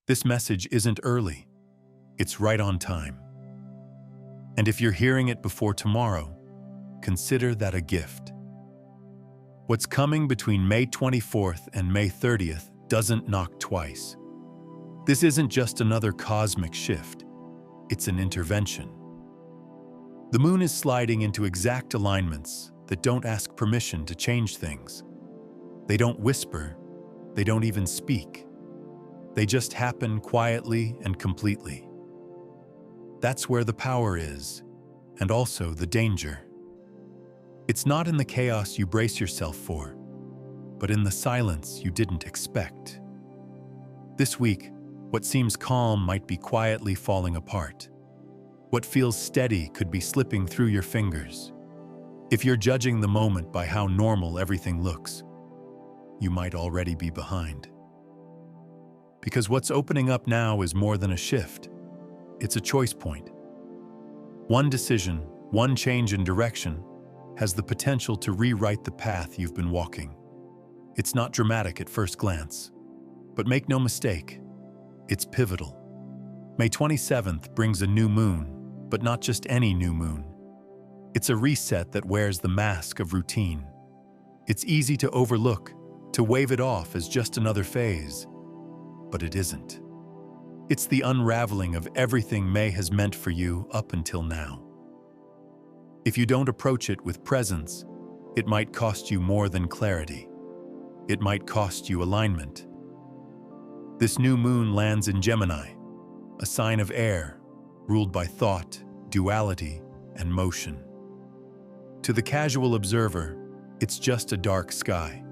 This message isn't early, it's right on time. And if you're hearing it before tomorrow, consider that a gift. What's coming between May 24th and May 30th doesn't knock twice. This isn't just another cosmic shift, it's an intervention. The moon is sliding into exact alignments that don't ask permission to change things. They don't whisper, they don't even speak. They just happen quietly and completely. That's where the power is, and also the danger. It's not in the chaos you brace yourself for, but in the silence you didn't expect. This week, what seems calm might be quietly falling apart. What feels steady could be slipping through your fingers. If you're judging the moment by how normal everything looks, you might already be behind. Because what's opening up now is more than a shift. It's a choice point. One decision, one change in direction, has the potential to rewrite the path you've been walking. It's not dramatic at first glance, but make no mistake, it's pivotal. May 27th brings a new moon, but not just any new moon. It's a reset that wears the mask of routine. It's easy to overlook, to wave it off as just another phase, but it isn't. It's the unraveling of everything May has meant for you up until now. If you don't approach it with presence, it might cost you more than clarity. It might cost you alignment. This new moon lands in Gemini, a sign of air, ruled by thought, duality, and motion. To the casual observer, it's just a dark sky.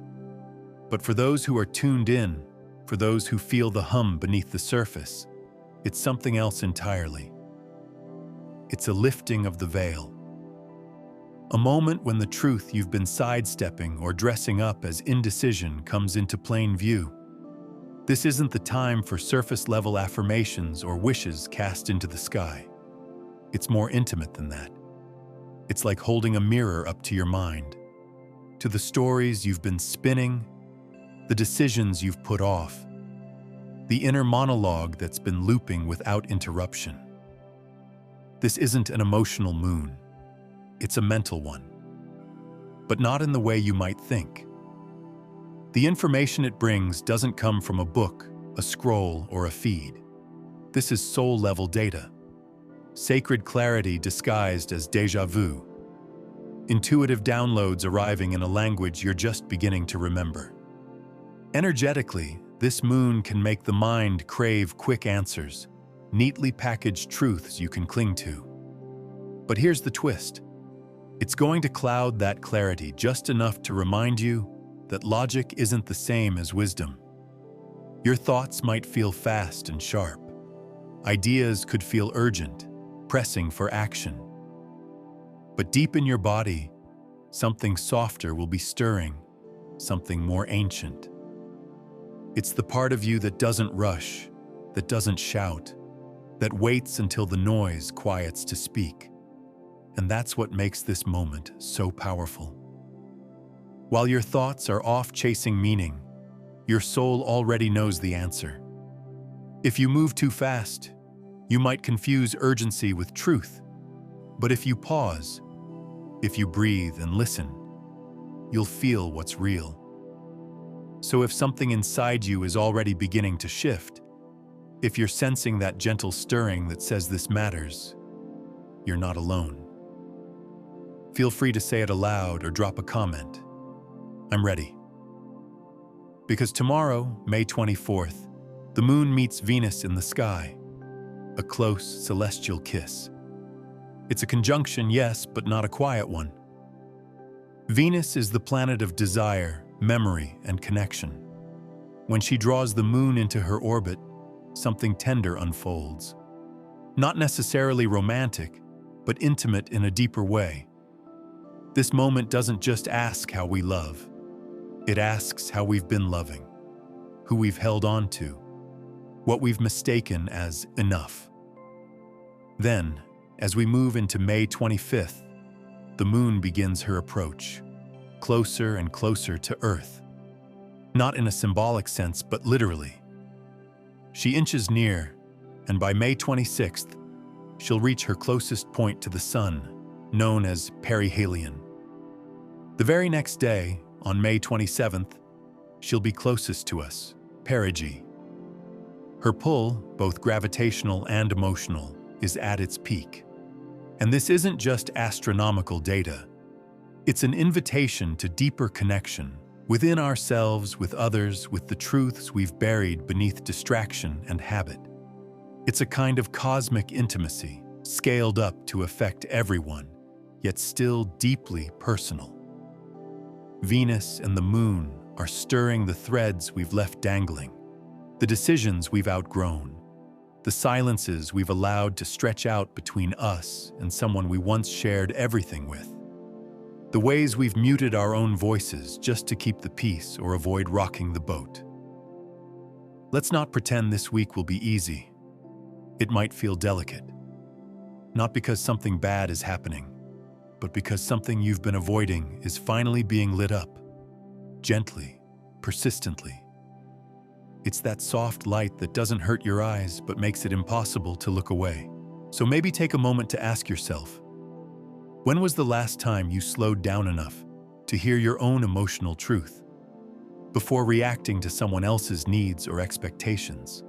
But for those who are tuned in, for those who feel the hum beneath the surface, it's something else entirely. It's a lifting of the veil. A moment when the truth you've been sidestepping or dressing up as indecision comes into plain view. This isn't the time for surface-level affirmations or wishes cast into the sky. It's more intimate than that. It's like holding a mirror up to your mind, to the stories you've been spinning, the decisions you've put off, the inner monologue that's been looping without interruption. This isn't an emotional moon. It's a mental one, but not in the way you might think. The information it brings doesn't come from a book, a scroll, or a feed. This is soul-level data. Sacred clarity disguised as déjà vu. Intuitive downloads arriving in a language you're just beginning to remember. Energetically, this moon can make the mind crave quick answers, neatly packaged truths you can cling to. But here's the twist. It's going to cloud that clarity just enough to remind you that logic isn't the same as wisdom. Your thoughts might feel fast and sharp. Ideas could feel urgent, pressing for action. But deep in your body, something softer will be stirring, something more ancient. It's the part of you that doesn't rush, that doesn't shout, that waits until the noise quiets to speak. And that's what makes this moment so powerful. While your thoughts are off chasing meaning, your soul already knows the answer. If you move too fast, you might confuse urgency with truth. But if you pause, if you breathe and listen, you'll feel what's real. So if something inside you is already beginning to shift, if you're sensing that gentle stirring that says this matters, you're not alone. Feel free to say it aloud or drop a comment. I'm ready. Because tomorrow, May 24th, the moon meets Venus in the sky, a close celestial kiss. It's a conjunction, yes, but not a quiet one. Venus is the planet of desire, memory, and connection. When she draws the moon into her orbit, something tender unfolds. Not necessarily romantic, but intimate in a deeper way. This moment doesn't just ask how we love. It asks how we've been loving, who we've held on to, what we've mistaken as enough. Then, as we move into May 25th, the moon begins her approach, closer and closer to Earth. Not in a symbolic sense, but literally. She inches near, and by May 26th, she'll reach her closest point to the sun, known as perihelion. The very next day, on May 27th, she'll be closest to us, Perigee. Her pull, both gravitational and emotional, is at its peak. And this isn't just astronomical data. It's an invitation to deeper connection within ourselves, with others, with the truths we've buried beneath distraction and habit. It's a kind of cosmic intimacy, scaled up to affect everyone, yet still deeply personal. Venus and the moon are stirring the threads we've left dangling, the decisions we've outgrown, the silences we've allowed to stretch out between us and someone we once shared everything with, the ways we've muted our own voices just to keep the peace or avoid rocking the boat. Let's not pretend this week will be easy. It might feel delicate, not because something bad is happening, but because something you've been avoiding is finally being lit up, gently, persistently. It's that soft light that doesn't hurt your eyes but makes it impossible to look away. So maybe take a moment to ask yourself, when was the last time you slowed down enough to hear your own emotional truth before reacting to someone else's needs or expectations?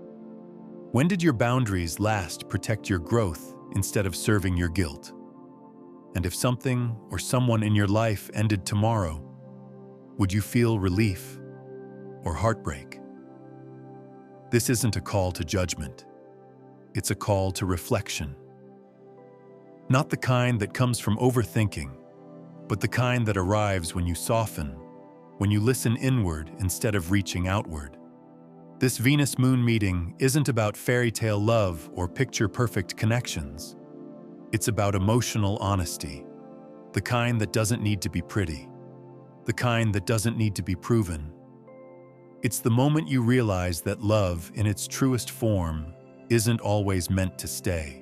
When did your boundaries last protect your growth instead of serving your guilt? And if something or someone in your life ended tomorrow, would you feel relief or heartbreak? This isn't a call to judgment. It's a call to reflection. Not the kind that comes from overthinking, but the kind that arrives when you soften, when you listen inward instead of reaching outward. This Venus-Moon meeting isn't about fairy tale love or picture-perfect connections. It's about emotional honesty, the kind that doesn't need to be pretty, the kind that doesn't need to be proven. It's the moment you realize that love, in its truest form, isn't always meant to stay.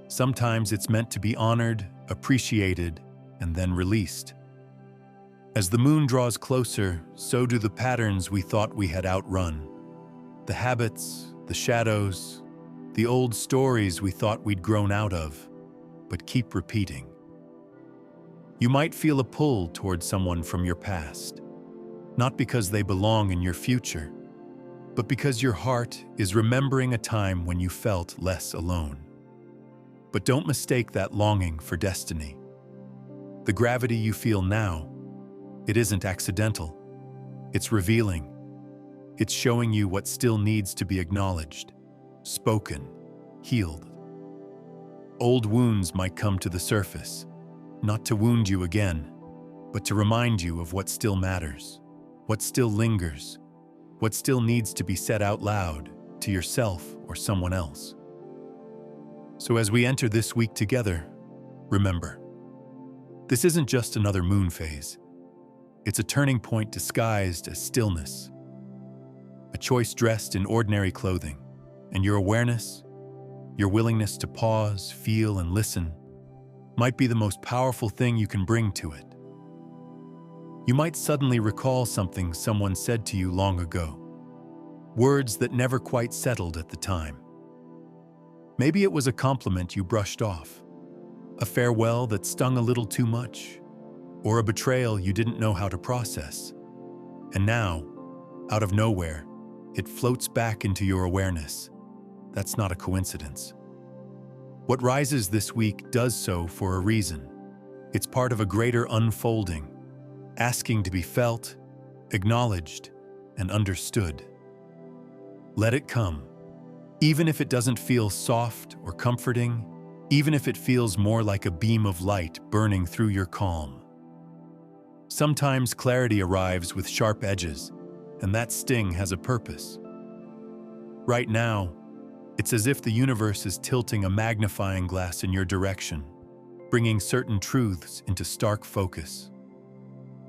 Sometimes it's meant to be honored, appreciated, and then released. As the moon draws closer, so do the patterns we thought we had outrun. The habits, the shadows, the old stories we thought we'd grown out of, but keep repeating. You might feel a pull towards someone from your past, not because they belong in your future, but because your heart is remembering a time when you felt less alone. But don't mistake that longing for destiny. The gravity you feel now, it isn't accidental. It's revealing. It's showing you what still needs to be acknowledged, spoken, healed. Old wounds might come to the surface, not to wound you again, but to remind you of what still matters, what still lingers, what still needs to be said out loud to yourself or someone else. So as we enter this week together, remember, this isn't just another moon phase. It's a turning point disguised as stillness, a choice dressed in ordinary clothing, and your awareness, your willingness to pause, feel, and listen might be the most powerful thing you can bring to it. You might suddenly recall something someone said to you long ago, words that never quite settled at the time. Maybe it was a compliment you brushed off, a farewell that stung a little too much, or a betrayal you didn't know how to process. And now, out of nowhere, it floats back into your awareness. That's not a coincidence. What rises this week does so for a reason. It's part of a greater unfolding, asking to be felt, acknowledged, and understood. Let it come. Even if it doesn't feel soft or comforting, even if it feels more like a beam of light burning through your calm. Sometimes clarity arrives with sharp edges, and that sting has a purpose. Right now, it's as if the universe is tilting a magnifying glass in your direction, bringing certain truths into stark focus.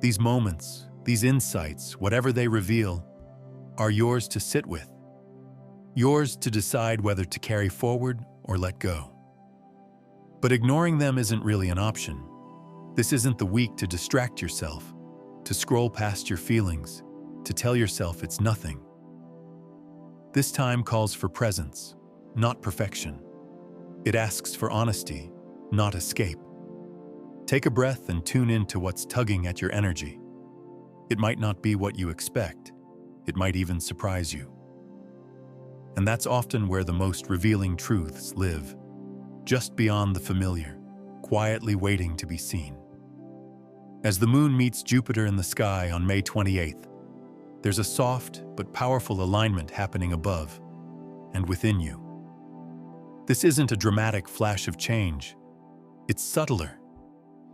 These moments, these insights, whatever they reveal, are yours to sit with. Yours to decide whether to carry forward or let go. But ignoring them isn't really an option. This isn't the week to distract yourself, to scroll past your feelings, to tell yourself it's nothing. This time calls for presence, not perfection. It asks for honesty, not escape. Take a breath and tune into what's tugging at your energy. It might not be what you expect. It might even surprise you. And that's often where the most revealing truths live, just beyond the familiar, quietly waiting to be seen. As the moon meets Jupiter in the sky on May 28th, there's a soft but powerful alignment happening above and within you. This isn't a dramatic flash of change. It's subtler,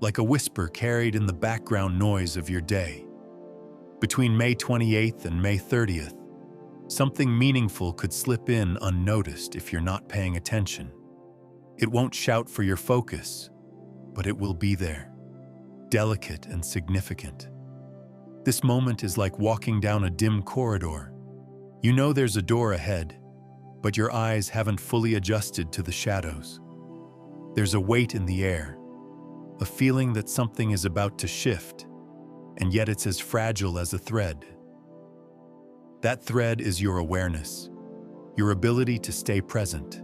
like a whisper carried in the background noise of your day. Between May 28th and May 30th, something meaningful could slip in unnoticed if you're not paying attention. It won't shout for your focus, but it will be there, delicate and significant. This moment is like walking down a dim corridor. You know there's a door ahead, but your eyes haven't fully adjusted to the shadows. There's a weight in the air, a feeling that something is about to shift, and yet it's as fragile as a thread. That thread is your awareness, your ability to stay present,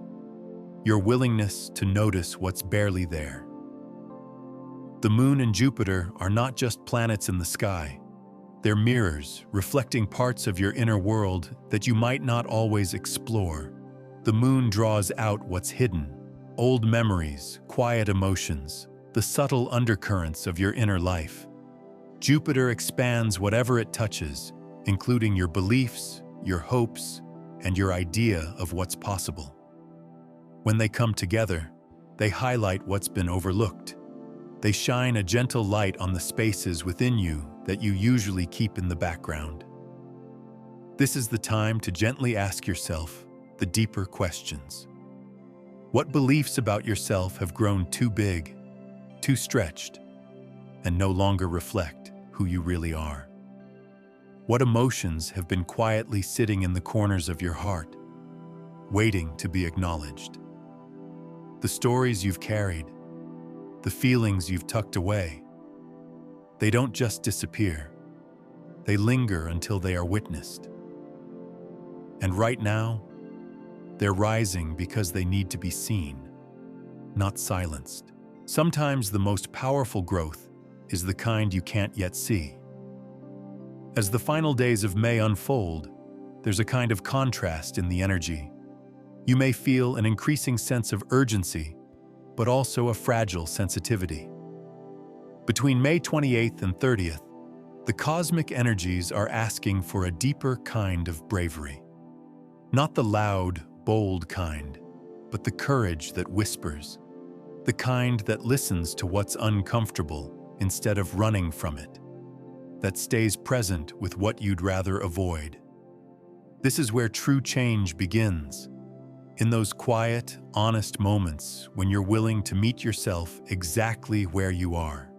your willingness to notice what's barely there. The moon and Jupiter are not just planets in the sky. They're mirrors, reflecting parts of your inner world that you might not always explore. The moon draws out what's hidden, old memories, quiet emotions, the subtle undercurrents of your inner life. Jupiter expands whatever it touches, including your beliefs, your hopes, and your idea of what's possible. When they come together, they highlight what's been overlooked. They shine a gentle light on the spaces within you that you usually keep in the background. This is the time to gently ask yourself the deeper questions. What beliefs about yourself have grown too big, too stretched, and no longer reflect who you really are? What emotions have been quietly sitting in the corners of your heart, waiting to be acknowledged? The stories you've carried, the feelings you've tucked away, they don't just disappear. They linger until they are witnessed. And right now, they're rising because they need to be seen, not silenced. Sometimes the most powerful growth is the kind you can't yet see. As the final days of May unfold, there's a kind of contrast in the energy. You may feel an increasing sense of urgency, but also a fragile sensitivity. Between May 28th and 30th, the cosmic energies are asking for a deeper kind of bravery. Not the loud, bold kind, but the courage that whispers, the kind that listens to what's uncomfortable instead of running from it, that stays present with what you'd rather avoid. This is where true change begins, in those quiet, honest moments when you're willing to meet yourself exactly where you are.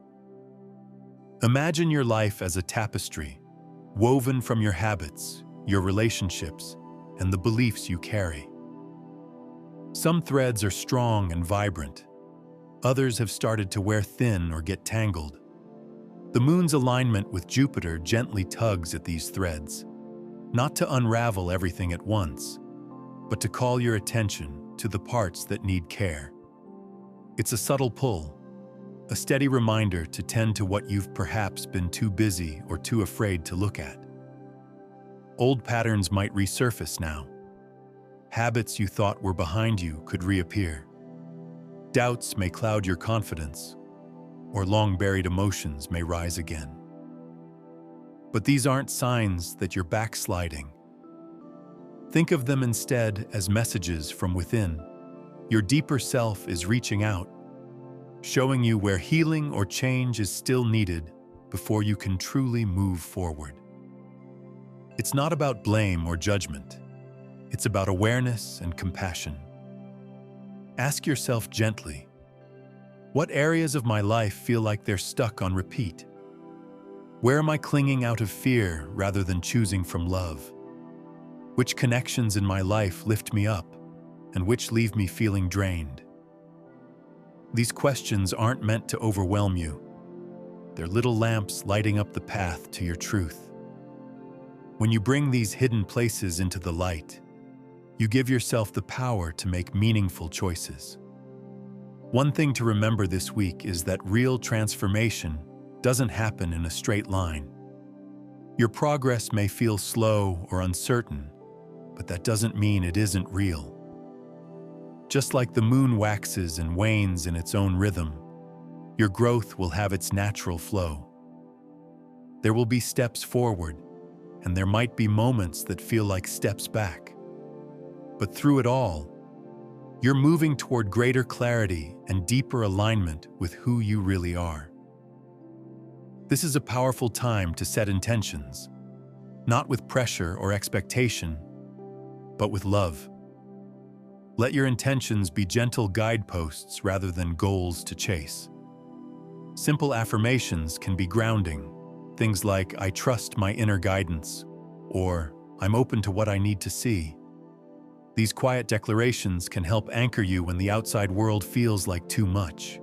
Imagine your life as a tapestry, woven from your habits, your relationships, and the beliefs you carry. Some threads are strong and vibrant. Others have started to wear thin or get tangled. The moon's alignment with Jupiter gently tugs at these threads, not to unravel everything at once, but to call your attention to the parts that need care. It's a subtle pull, a steady reminder to tend to what you've perhaps been too busy or too afraid to look at. Old patterns might resurface now. Habits you thought were behind you could reappear. Doubts may cloud your confidence, or long-buried emotions may rise again. But these aren't signs that you're backsliding. Think of them instead as messages from within. Your deeper self is reaching out, showing you where healing or change is still needed before you can truly move forward. It's not about blame or judgment. It's about awareness and compassion. Ask yourself gently, what areas of my life feel like they're stuck on repeat? Where am I clinging out of fear rather than choosing from love? Which connections in my life lift me up, and which leave me feeling drained? These questions aren't meant to overwhelm you. They're little lamps lighting up the path to your truth. When you bring these hidden places into the light, you give yourself the power to make meaningful choices. One thing to remember this week is that real transformation doesn't happen in a straight line. Your progress may feel slow or uncertain, but that doesn't mean it isn't real. Just like the moon waxes and wanes in its own rhythm, your growth will have its natural flow. There will be steps forward, and there might be moments that feel like steps back. But through it all, you're moving toward greater clarity and deeper alignment with who you really are. This is a powerful time to set intentions, not with pressure or expectation, but with love. Let your intentions be gentle guideposts rather than goals to chase. Simple affirmations can be grounding, things like, "I trust my inner guidance," or "I'm open to what I need to see." These quiet declarations can help anchor you when the outside world feels like too much.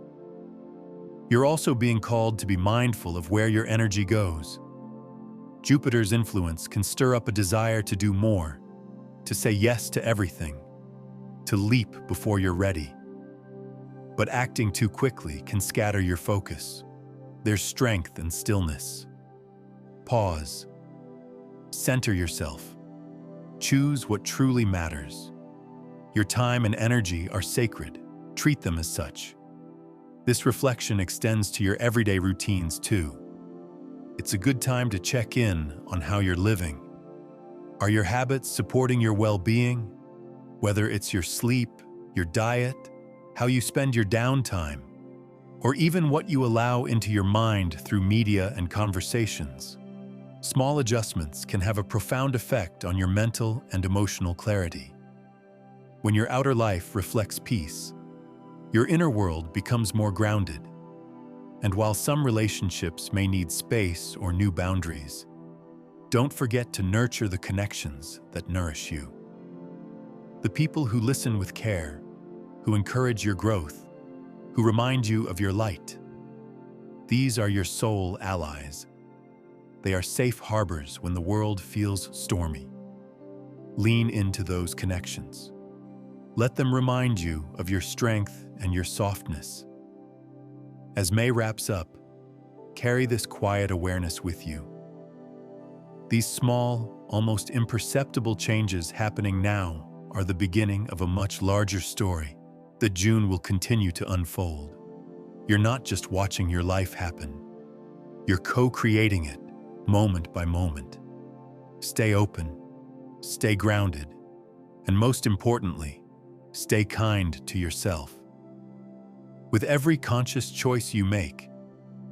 You're also being called to be mindful of where your energy goes. Jupiter's influence can stir up a desire to do more, to say yes to everything, to leap before you're ready. But acting too quickly can scatter your focus. There's strength in stillness. Pause. Center yourself. Choose what truly matters. Your time and energy are sacred. Treat them as such. This reflection extends to your everyday routines too. It's a good time to check in on how you're living. Are your habits supporting your well-being? Whether it's your sleep, your diet, how you spend your downtime, or even what you allow into your mind through media and conversations. Small adjustments can have a profound effect on your mental and emotional clarity. When your outer life reflects peace, your inner world becomes more grounded. And while some relationships may need space or new boundaries, don't forget to nurture the connections that nourish you. The people who listen with care, who encourage your growth, who remind you of your light. These are your soul allies. They are safe harbors when the world feels stormy. Lean into those connections. Let them remind you of your strength and your softness. As May wraps up, carry this quiet awareness with you. These small, almost imperceptible changes happening now are the beginning of a much larger story that June will continue to unfold. You're not just watching your life happen. You're co-creating it, moment by moment. Stay open, stay grounded, and most importantly, stay kind to yourself. With every conscious choice you make,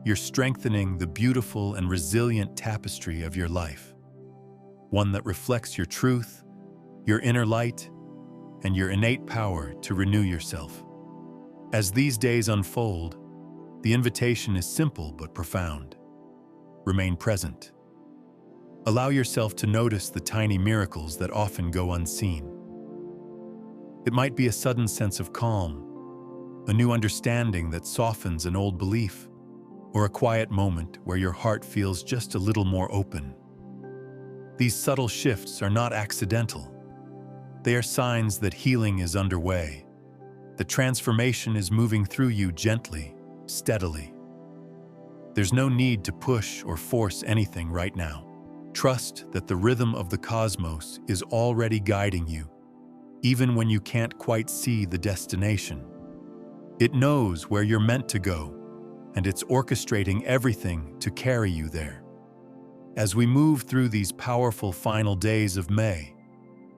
you're strengthening the beautiful and resilient tapestry of your life, one that reflects your truth, your inner light, and your innate power to renew yourself. As these days unfold, the invitation is simple but profound. Remain present. Allow yourself to notice the tiny miracles that often go unseen. It might be a sudden sense of calm, a new understanding that softens an old belief, or a quiet moment where your heart feels just a little more open. These subtle shifts are not accidental. They are signs that healing is underway, that transformation is moving through you gently, steadily. There's no need to push or force anything right now. Trust that the rhythm of the cosmos is already guiding you, even when you can't quite see the destination. It knows where you're meant to go, and it's orchestrating everything to carry you there. As we move through these powerful final days of May,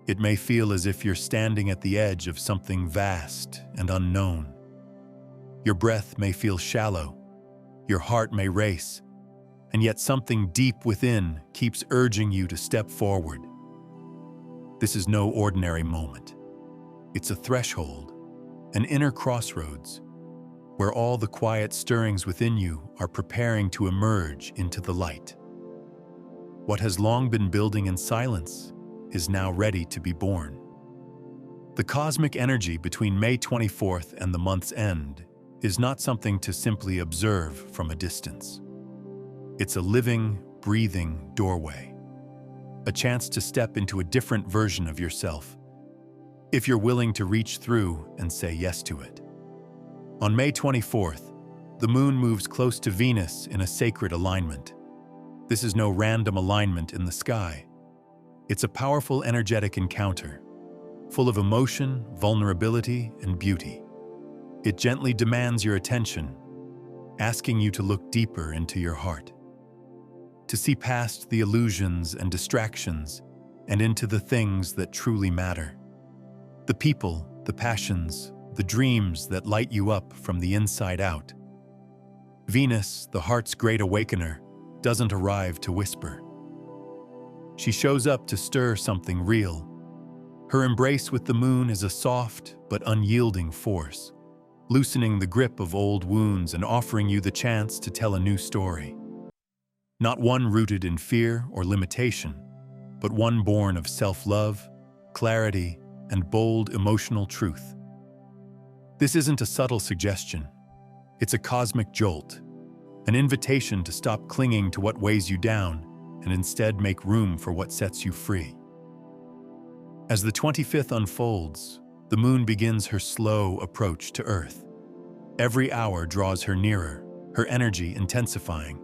it may feel as if you're standing at the edge of something vast and unknown. Your breath may feel shallow, your heart may race, and yet something deep within keeps urging you to step forward. This is no ordinary moment. It's a threshold, an inner crossroads, where all the quiet stirrings within you are preparing to emerge into the light. What has long been building in silence is now ready to be born. The cosmic energy between May 24th and the month's end is not something to simply observe from a distance. It's a living, breathing doorway, a chance to step into a different version of yourself, if you're willing to reach through and say yes to it. On May 24th, the moon moves close to Venus in a sacred alignment. This is no random alignment in the sky. It's a powerful energetic encounter, full of emotion, vulnerability, and beauty. It gently demands your attention, asking you to look deeper into your heart, to see past the illusions and distractions and into the things that truly matter. The people, the passions, the dreams that light you up from the inside out. Venus, the heart's great awakener, doesn't arrive to whisper. She shows up to stir something real. Her embrace with the moon is a soft but unyielding force, loosening the grip of old wounds and offering you the chance to tell a new story. Not one rooted in fear or limitation, but one born of self-love, clarity, and bold emotional truth. This isn't a subtle suggestion. It's a cosmic jolt, an invitation to stop clinging to what weighs you down and instead make room for what sets you free. As the 25th unfolds, the moon begins her slow approach to Earth. Every hour draws her nearer, her energy intensifying.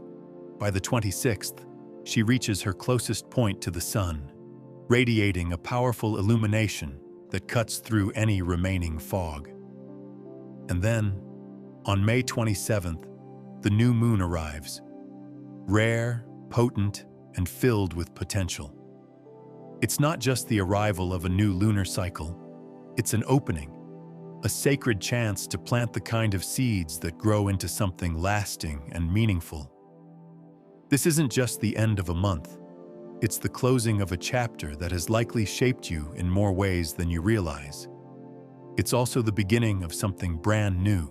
By the 26th, she reaches her closest point to the sun, radiating a powerful illumination that cuts through any remaining fog. And then, on May 27th, the new moon arrives, rare, potent, and filled with potential. It's not just the arrival of a new lunar cycle, it's an opening, a sacred chance to plant the kind of seeds that grow into something lasting and meaningful. This isn't just the end of a month, it's the closing of a chapter that has likely shaped you in more ways than you realize. It's also the beginning of something brand new,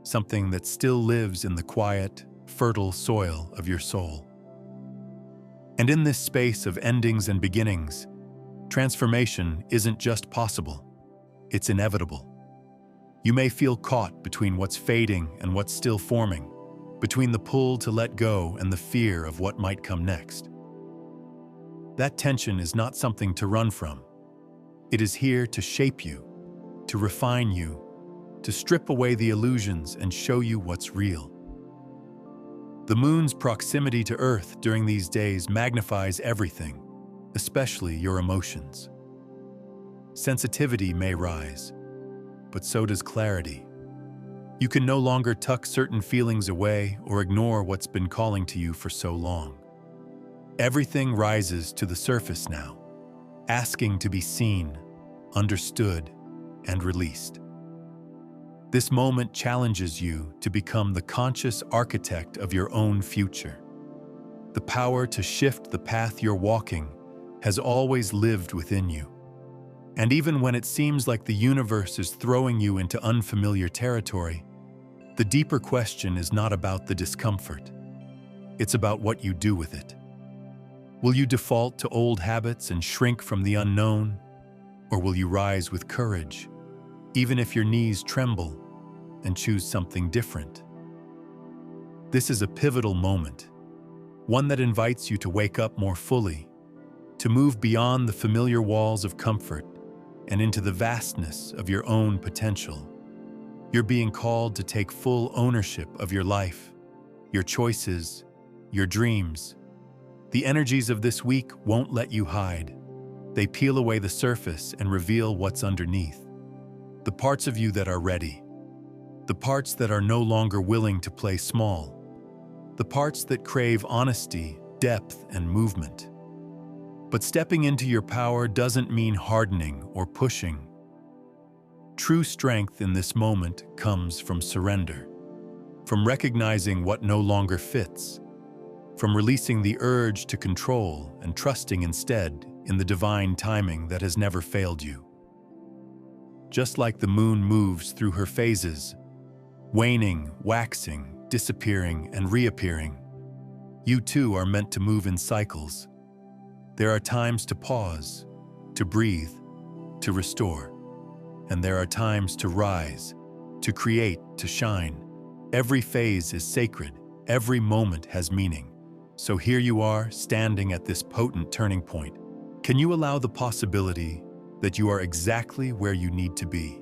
something that still lives in the quiet, fertile soil of your soul. And in this space of endings and beginnings, transformation isn't just possible, it's inevitable. You may feel caught between what's fading and what's still forming, between the pull to let go and the fear of what might come next. That tension is not something to run from. It is here to shape you, to refine you, to strip away the illusions and show you what's real. The moon's proximity to Earth during these days magnifies everything, especially your emotions. Sensitivity may rise, but so does clarity. You can no longer tuck certain feelings away or ignore what's been calling to you for so long. Everything rises to the surface now, asking to be seen, understood, and released. This moment challenges you to become the conscious architect of your own future. The power to shift the path you're walking has always lived within you. And even when it seems like the universe is throwing you into unfamiliar territory, the deeper question is not about the discomfort. It's about what you do with it. Will you default to old habits and shrink from the unknown? Or will you rise with courage, even if your knees tremble, and choose something different? This is a pivotal moment, one that invites you to wake up more fully, to move beyond the familiar walls of comfort and into the vastness of your own potential. You're being called to take full ownership of your life, your choices, your dreams. The energies of this week won't let you hide. They peel away the surface and reveal what's underneath. The parts of you that are ready. The parts that are no longer willing to play small. The parts that crave honesty, depth, and movement. But stepping into your power doesn't mean hardening or pushing. True strength in this moment comes from surrender, from recognizing what no longer fits, from releasing the urge to control and trusting instead in the divine timing that has never failed you. Just like the moon moves through her phases, waning, waxing, disappearing, and reappearing, you too are meant to move in cycles. There are times to pause, to breathe, to restore. And there are times to rise, to create, to shine. Every phase is sacred, every moment has meaning. So here you are, standing at this potent turning point. Can you allow the possibility that you are exactly where you need to be.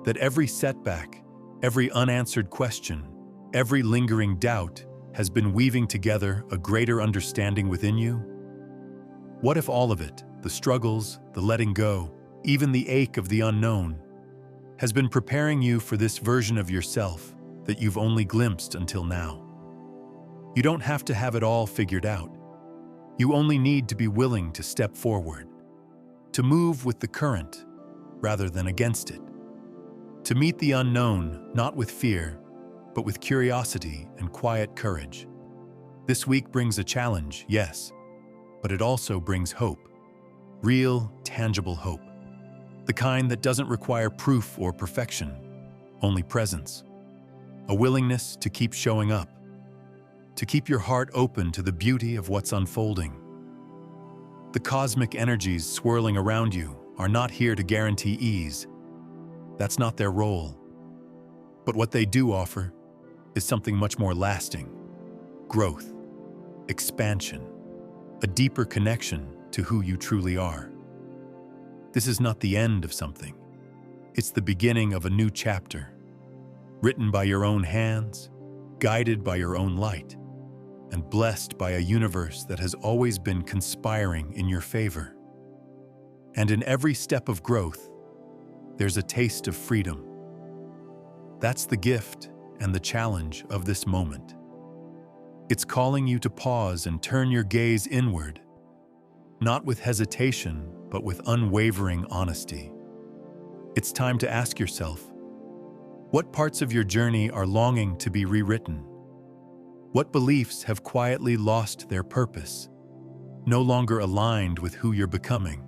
That every setback, every unanswered question, every lingering doubt has been weaving together a greater understanding within you? What if all of it, the struggles, the letting go, even the ache of the unknown, has been preparing you for this version of yourself that you've only glimpsed until now? You don't have to have it all figured out. You only need to be willing to step forward, to move with the current rather than against it, to meet the unknown not with fear, but with curiosity and quiet courage. This week brings a challenge, yes, but it also brings hope. Real, tangible hope. The kind that doesn't require proof or perfection, only presence. A willingness to keep showing up, to keep your heart open to the beauty of what's unfolding. The cosmic energies swirling around you are not here to guarantee ease. That's not their role. But what they do offer is something much more lasting. Growth, expansion, a deeper connection to who you truly are. This is not the end of something. It's the beginning of a new chapter, written by your own hands, guided by your own light, and blessed by a universe that has always been conspiring in your favor. And in every step of growth, there's a taste of freedom. That's the gift and the challenge of this moment. It's calling you to pause and turn your gaze inward, not with hesitation, but with unwavering honesty. It's time to ask yourself, what parts of your journey are longing to be rewritten? What beliefs have quietly lost their purpose, no longer aligned with who you're becoming?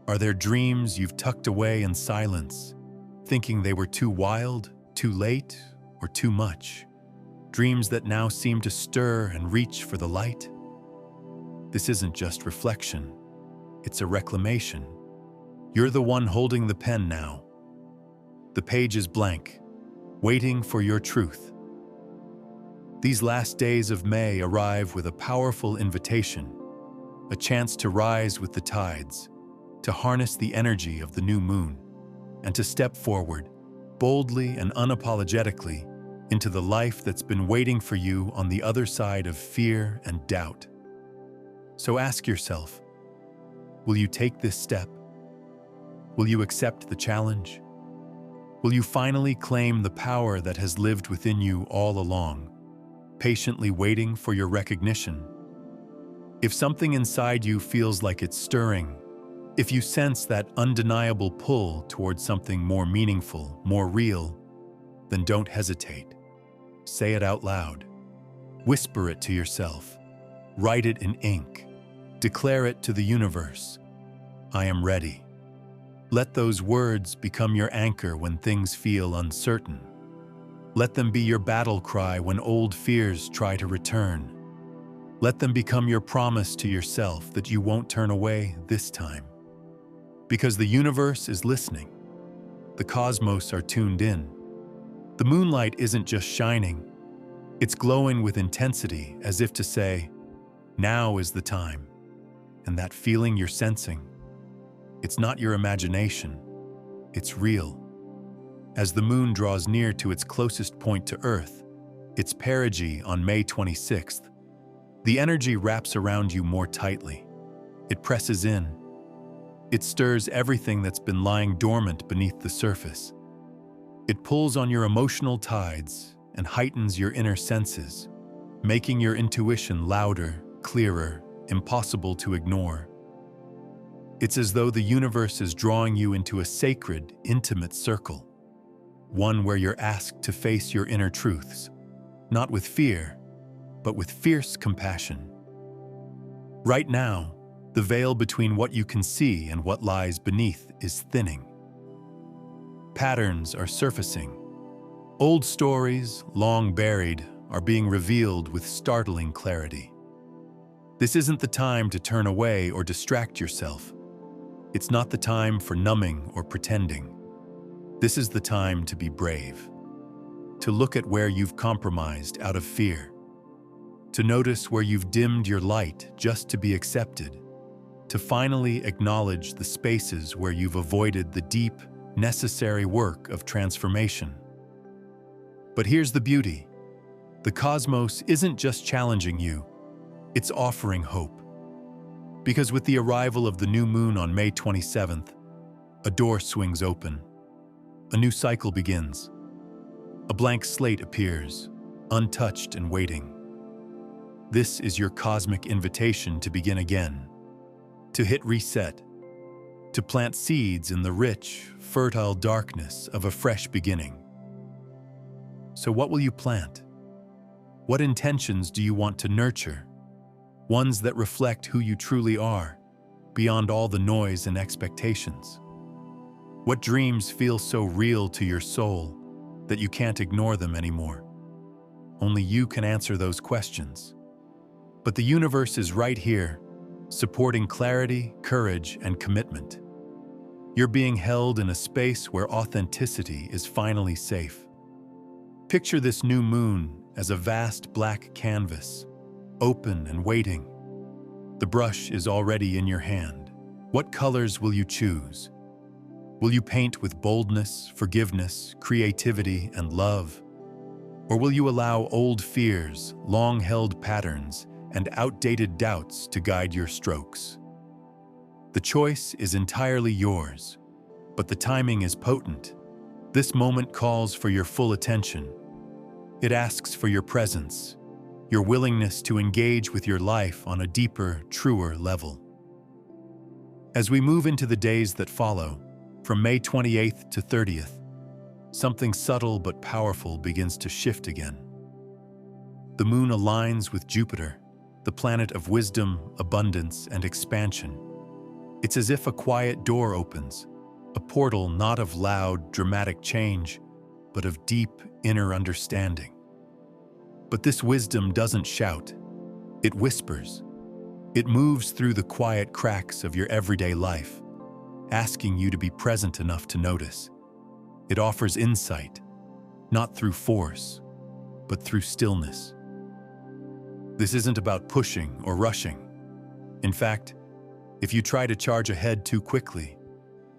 Are there dreams you've tucked away in silence, thinking they were too wild, too late, or too much? Dreams that now seem to stir and reach for the light? This isn't just reflection, it's a reclamation. You're the one holding the pen now. The page is blank, waiting for your truth. These last days of May arrive with a powerful invitation, a chance to rise with the tides, to harness the energy of the new moon, and to step forward, boldly and unapologetically, into the life that's been waiting for you on the other side of fear and doubt. So ask yourself, will you take this step? Will you accept the challenge? Will you finally claim the power that has lived within you all along, patiently waiting for your recognition? If something inside you feels like it's stirring, if you sense that undeniable pull towards something more meaningful, more real, then don't hesitate. Say it out loud. Whisper it to yourself. Write it in ink. Declare it to the universe. I am ready. Let those words become your anchor when things feel uncertain. Let them be your battle cry when old fears try to return. Let them become your promise to yourself that you won't turn away this time. Because the universe is listening. The cosmos are tuned in. The moonlight isn't just shining. It's glowing with intensity, as if to say, now is the time. And that feeling you're sensing, it's not your imagination, it's real. As the moon draws near to its closest point to Earth, its perigee on May 26th, the energy wraps around you more tightly. It presses in. It stirs everything that's been lying dormant beneath the surface. It pulls on your emotional tides and heightens your inner senses, making your intuition louder, clearer, impossible to ignore. It's as though the universe is drawing you into a sacred, intimate circle, one where you're asked to face your inner truths, not with fear, but with fierce compassion. Right now, the veil between what you can see and what lies beneath is thinning. Patterns are surfacing. Old stories, long buried, are being revealed with startling clarity. This isn't the time to turn away or distract yourself. It's not the time for numbing or pretending. This is the time to be brave, to look at where you've compromised out of fear, to notice where you've dimmed your light just to be accepted, to finally acknowledge the spaces where you've avoided the deep, necessary work of transformation. But here's the beauty. The cosmos isn't just challenging you, it's offering hope. Because with the arrival of the new moon on May 27th, a door swings open. A new cycle begins. A blank slate appears, untouched and waiting. This is your cosmic invitation to begin again, to hit reset, to plant seeds in the rich, fertile darkness of a fresh beginning. So what will you plant? What intentions do you want to nurture? Ones that reflect who you truly are, beyond all the noise and expectations. What dreams feel so real to your soul that you can't ignore them anymore? Only you can answer those questions. But the universe is right here, supporting clarity, courage, and commitment. You're being held in a space where authenticity is finally safe. Picture this new moon as a vast black canvas, open and waiting. The brush is already in your hand. What colors will you choose? Will you paint with boldness, forgiveness, creativity, and love? Or will you allow old fears, long-held patterns, and outdated doubts to guide your strokes? The choice is entirely yours, but the timing is potent. This moment calls for your full attention. It asks for your presence, your willingness to engage with your life on a deeper, truer level. As we move into the days that follow, from May 28th to 30th, something subtle but powerful begins to shift again. The moon aligns with Jupiter, the planet of wisdom, abundance, and expansion. It's as if a quiet door opens, a portal not of loud, dramatic change, but of deep, inner understanding. But this wisdom doesn't shout, it whispers. It moves through the quiet cracks of your everyday life, asking you to be present enough to notice. It offers insight, not through force, but through stillness. This isn't about pushing or rushing. In fact, if you try to charge ahead too quickly,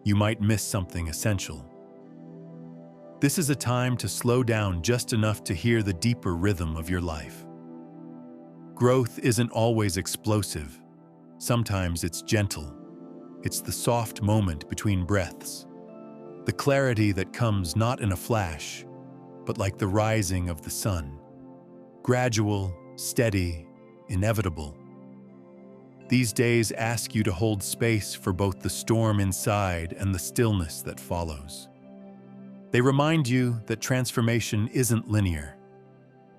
you might miss something essential. This is a time to slow down just enough to hear the deeper rhythm of your life. Growth isn't always explosive. Sometimes it's gentle. It's the soft moment between breaths. The clarity that comes not in a flash, but like the rising of the sun. Gradual, steady, inevitable. These days ask you to hold space for both the storm inside and the stillness that follows. They remind you that transformation isn't linear.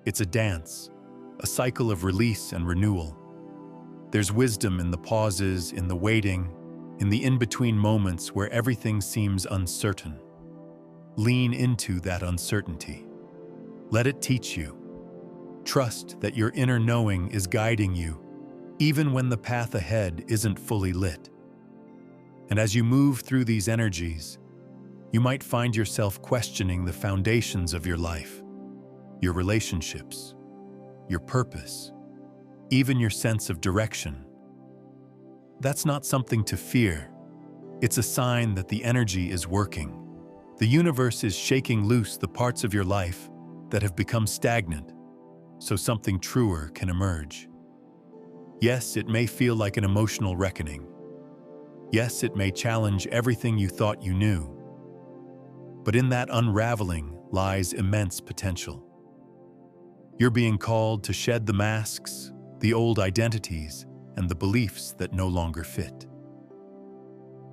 It's a dance, a cycle of release and renewal. There's wisdom in the pauses, in the waiting, in the in-between moments where everything seems uncertain. Lean into that uncertainty. Let it teach you. Trust that your inner knowing is guiding you, even when the path ahead isn't fully lit. And as you move through these energies, you might find yourself questioning the foundations of your life, your relationships, your purpose, even your sense of direction. That's not something to fear. It's a sign that the energy is working. The universe is shaking loose the parts of your life that have become stagnant, so something truer can emerge. Yes, it may feel like an emotional reckoning. Yes, it may challenge everything you thought you knew. But in that unraveling lies immense potential. You're being called to shed the masks, the old identities, and the beliefs that no longer fit.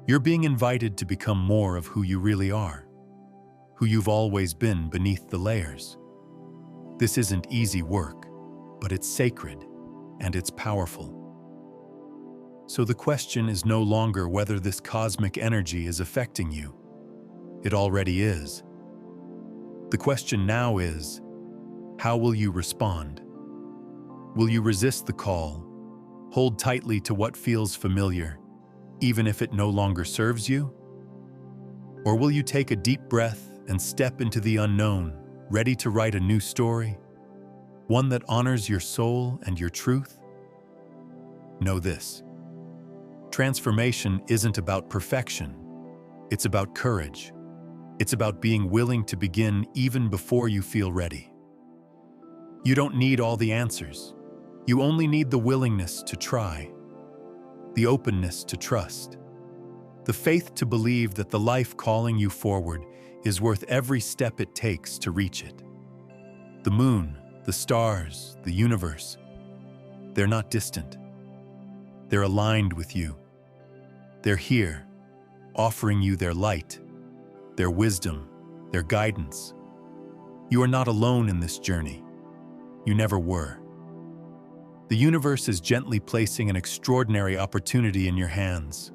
You're being invited to become more of who you really are, who you've always been beneath the layers. This isn't easy work, but it's sacred, and it's powerful. So the question is no longer whether this cosmic energy is affecting you. It already is. The question now is, how will you respond? Will you resist the call, hold tightly to what feels familiar, even if it no longer serves you? Or will you take a deep breath and step into the unknown, ready to write a new story, one that honors your soul and your truth? Know this: Transformation isn't about perfection. It's about courage. It's about being willing to begin even before you feel ready. You don't need all the answers. You only need the willingness to try, the openness to trust, the faith to believe that the life calling you forward is worth every step it takes to reach it. The moon, the stars, the universe, they're not distant. They're aligned with you. They're here, offering you their light, their wisdom, their guidance. You are not alone in this journey. You never were. The universe is gently placing an extraordinary opportunity in your hands,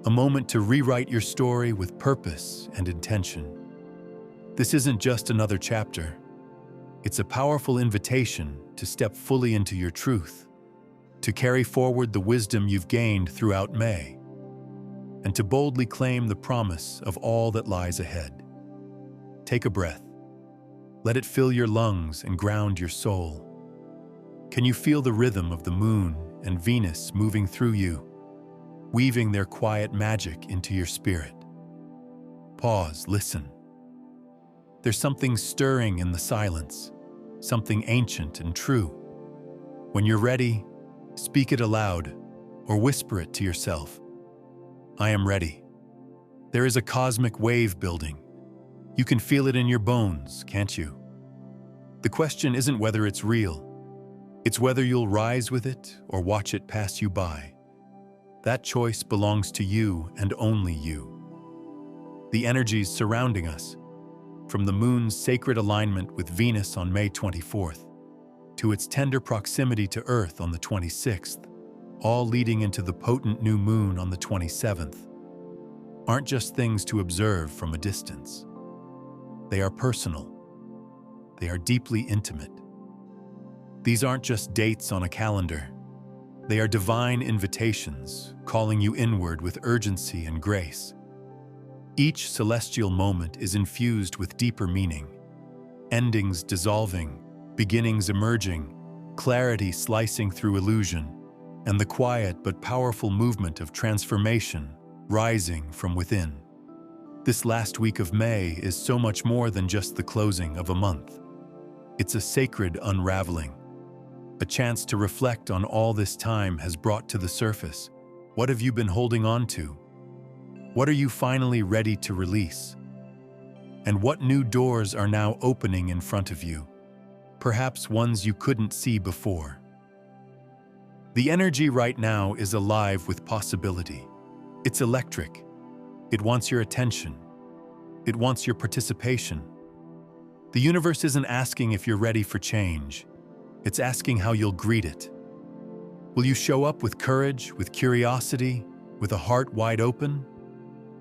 a moment to rewrite your story with purpose and intention. This isn't just another chapter. It's a powerful invitation to step fully into your truth, to carry forward the wisdom you've gained throughout May, and to boldly claim the promise of all that lies ahead. Take a breath. Let it fill your lungs and ground your soul. Can you feel the rhythm of the moon and Venus moving through you, weaving their quiet magic into your spirit? Pause, listen. There's something stirring in the silence, something ancient and true. When you're ready, speak it aloud or whisper it to yourself. I am ready. There is a cosmic wave building. You can feel it in your bones, can't you? The question isn't whether it's real. It's whether you'll rise with it or watch it pass you by. That choice belongs to you and only you. The energies surrounding us, from the moon's sacred alignment with Venus on May 24th, to its tender proximity to Earth on the 26th, all leading into the potent new moon on the 27th, aren't just things to observe from a distance. They are personal. They are deeply intimate. These aren't just dates on a calendar. They are divine invitations, calling you inward with urgency and grace. Each celestial moment is infused with deeper meaning, endings dissolving, beginnings emerging, clarity slicing through illusion, and the quiet but powerful movement of transformation rising from within. This last week of May is so much more than just the closing of a month. It's a sacred unraveling, a chance to reflect on all this time has brought to the surface. What have you been holding on to? What are you finally ready to release? And what new doors are now opening in front of you? Perhaps ones you couldn't see before. The energy right now is alive with possibility. It's electric. It wants your attention. It wants your participation. The universe isn't asking if you're ready for change. It's asking how you'll greet it. Will you show up with courage, with curiosity, with a heart wide open?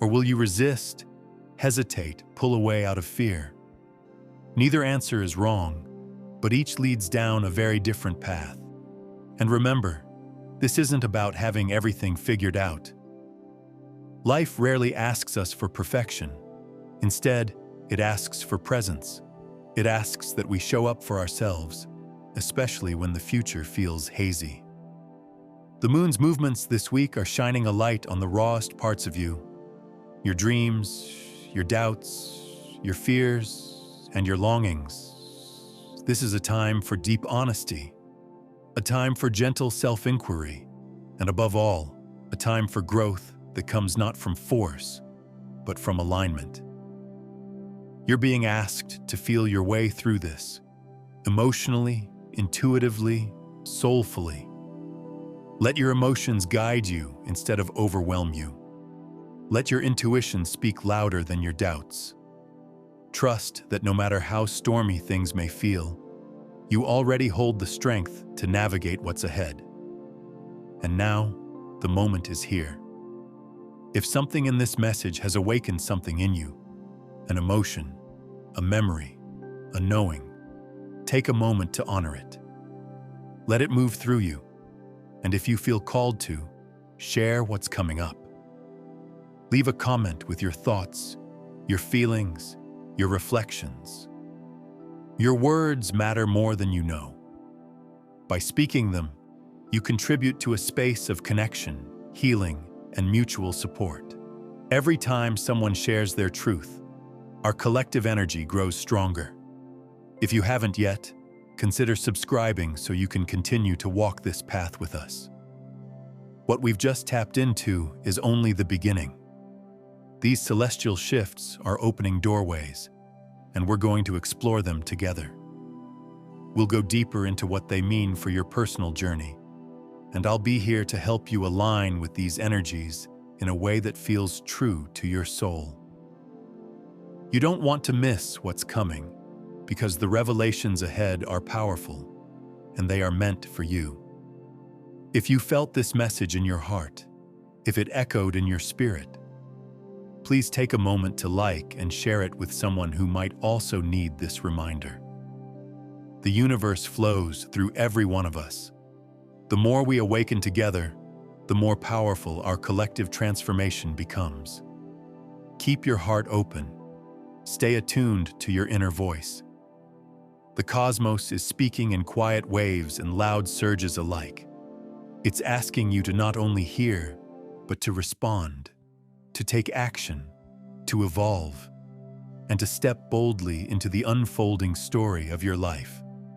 Or will you resist, hesitate, pull away out of fear? Neither answer is wrong, but each leads down a very different path. And remember, this isn't about having everything figured out. Life rarely asks us for perfection. Instead, it asks for presence. It asks that we show up for ourselves, especially when the future feels hazy. The moon's movements this week are shining a light on the rawest parts of you. Your dreams, your doubts, your fears, and your longings. This is a time for deep honesty, a time for gentle self-inquiry, and above all, a time for growth that comes not from force, but from alignment. You're being asked to feel your way through this, emotionally, intuitively, soulfully. Let your emotions guide you instead of overwhelm you. Let your intuition speak louder than your doubts. Trust that no matter how stormy things may feel, you already hold the strength to navigate what's ahead. And now, the moment is here. If something in this message has awakened something in you, an emotion, a memory, a knowing, take a moment to honor it. Let it move through you, and if you feel called to, share what's coming up. Leave a comment with your thoughts, your feelings, your reflections. Your words matter more than you know. By speaking them, you contribute to a space of connection, healing, and mutual support. Every time someone shares their truth, our collective energy grows stronger. If you haven't yet, consider subscribing so you can continue to walk this path with us. What we've just tapped into is only the beginning. These celestial shifts are opening doorways, and we're going to explore them together. We'll go deeper into what they mean for your personal journey, and I'll be here to help you align with these energies in a way that feels true to your soul. You don't want to miss what's coming, because the revelations ahead are powerful, and they are meant for you. If you felt this message in your heart, if it echoed in your spirit, please take a moment to like and share it with someone who might also need this reminder. The universe flows through every one of us. The more we awaken together, the more powerful our collective transformation becomes. Keep your heart open. Stay attuned to your inner voice. The cosmos is speaking in quiet waves and loud surges alike. It's asking you to not only hear, but to respond, to take action, to evolve, and to step boldly into the unfolding story of your life.